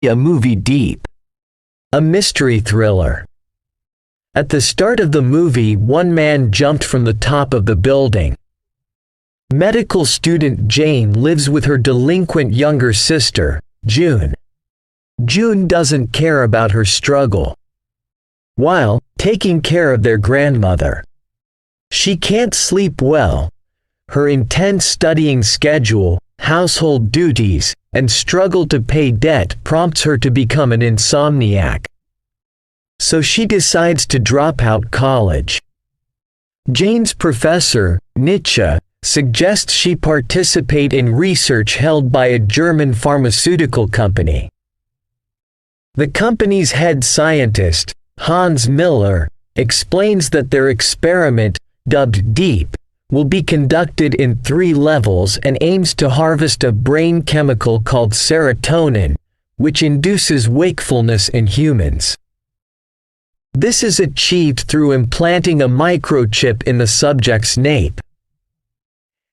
A movie Deep, a mystery thriller. At the start of the movie, one man jumped from the top of the building. Medical student Jane lives with her delinquent younger sister, June. June doesn't care about her struggle while taking care of their grandmother. She can't sleep well. Her intense studying schedule, household duties, and struggle to pay debt prompts her to become an insomniac. So she decides to drop out college. Jane's professor, Nietzsche, suggests she participate in research held by a German pharmaceutical company. The company's head scientist, Hans Miller, explains that their experiment, dubbed Deep, will be conducted in 3 levels and aims to harvest a brain chemical called serotonin, which induces wakefulness in humans. This is achieved through implanting a microchip in the subject's nape.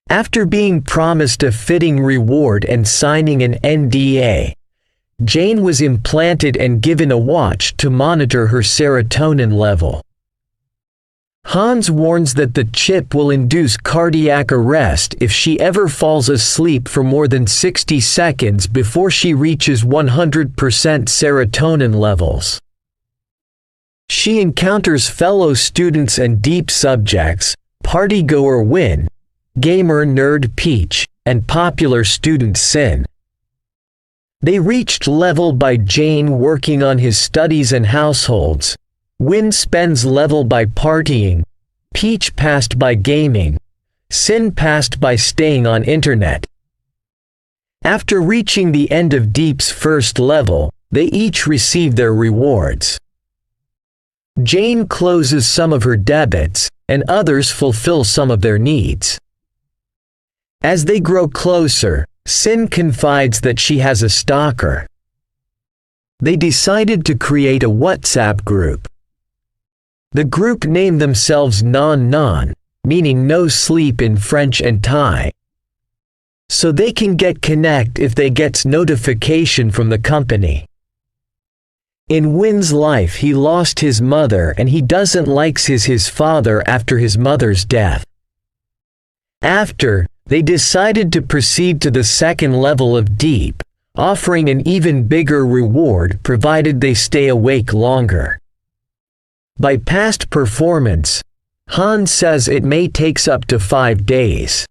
After being promised a fitting reward and signing an NDA, Jane was implanted and given a watch to monitor her serotonin level. Hans warns that the chip will induce cardiac arrest if she ever falls asleep for more than 60 seconds before she reaches 100% serotonin levels. She encounters fellow students and deep subjects, partygoer Win, gamer nerd Peach, and popular student Sin. They reached level by Jane working on his studies and households. Win spends level by partying, Peach passed by gaming, Sin passed by staying on internet. After reaching the end of Deep's first level, they each receive their rewards. Jane closes some of her debits, and others fulfill some of their needs. As they grow closer, Sin confides that she has a stalker. They decided to create a WhatsApp group. The group named themselves Non, meaning no sleep in French and Thai. So they can connect if they gets notification from the company. In Win's life, he lost his mother and he doesn't like his father after his mother's death. After, they decided to proceed to the second level of Deep, offering an even bigger reward provided they stay awake longer. By past performance, Hans says it may take up to 5 days.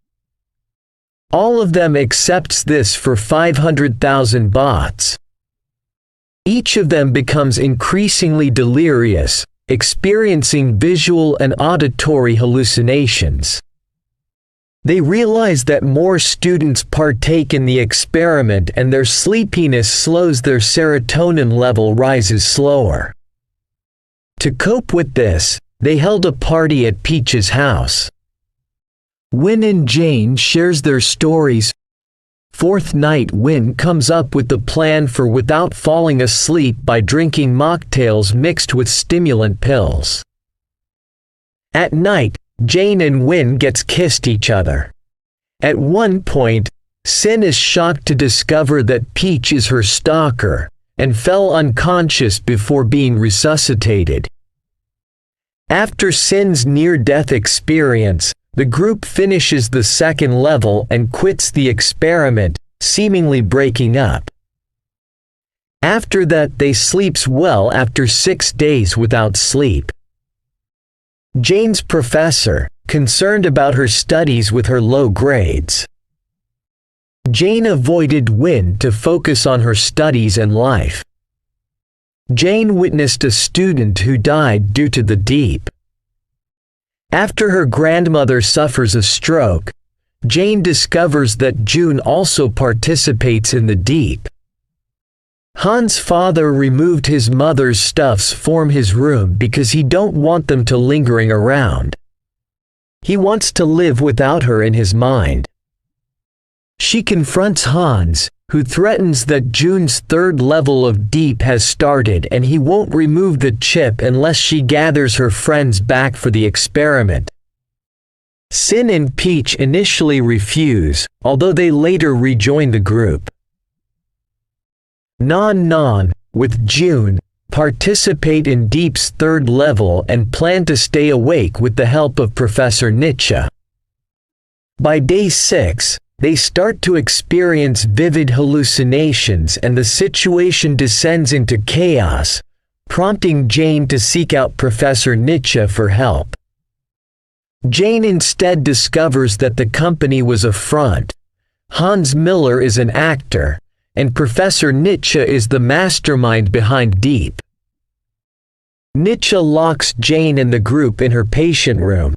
All of them accepts this for 500,000 bahts. Each of them becomes increasingly delirious, experiencing visual and auditory hallucinations. They realize that more students partake in the experiment and their sleepiness slows, their serotonin level rises slower. To cope with this, they held a party at Peach's house. Win and Jane shares their stories. Fourth night, Win comes up with the plan for without falling asleep by drinking mocktails mixed with stimulant pills. At night, Jane and Win gets kissed each other. At one point, Sin is shocked to discover that Peach is her stalker, and fell unconscious before being resuscitated. After Sin's near-death experience, the group finishes the second level and quits the experiment, seemingly breaking up. After that, they sleeps well after 6 days without sleep. Jane's professor, concerned about her studies with her low grades. Jane avoided Win to focus on her studies and life. Jane witnessed a student who died due to the Deep. After her grandmother suffers a stroke, Jane discovers that June also participates in the Deep. Hans' father removed his mother's stuffs from his room because he don't want them to lingering around. He wants to live without her in his mind. She confronts Hans, who threatens that June's third level of Deep has started and he won't remove the chip unless she gathers her friends back for the experiment. Sin and Peach initially refuse, although they later rejoin the group. Non, with June, participate in Deep's third level and plan to stay awake with the help of Professor Nietzsche. By day 6, they start to experience vivid hallucinations and the situation descends into chaos, prompting Jane to seek out Professor Nietzsche for help. Jane instead discovers that the company was a front. Hans Miller is an actor, and Professor Nietzsche is the mastermind behind Deep. Nietzsche locks Jane and the group in her patient room.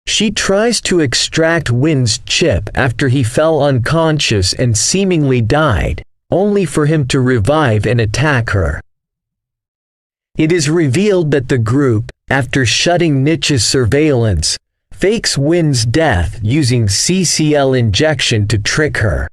She tries to extract Wynn's chip after he fell unconscious and seemingly died, only for him to revive and attack her. It is revealed that the group, after shutting Nietzsche's surveillance, fakes Wynn's death using CCL injection to trick her.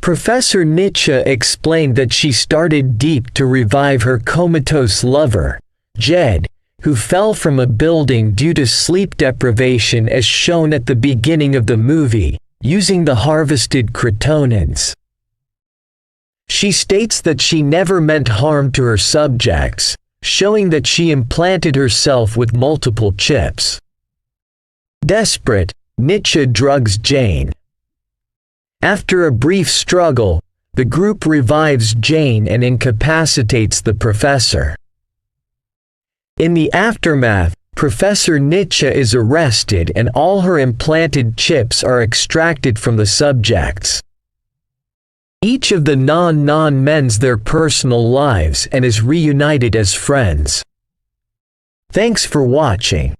Professor Nietzsche explained that she started Deep to revive her comatose lover, Jed, who fell from a building due to sleep deprivation as shown at the beginning of the movie, using the harvested creatinins. She states that she never meant harm to her subjects, showing that she implanted herself with multiple chips. Desperate, Nietzsche drugs Jane. After a brief struggle, the group revives Jane and incapacitates the professor. In the aftermath, Professor Nietzsche is arrested and all her implanted chips are extracted from the subjects. Each of the non mends their personal lives and is reunited as friends. Thanks for watching.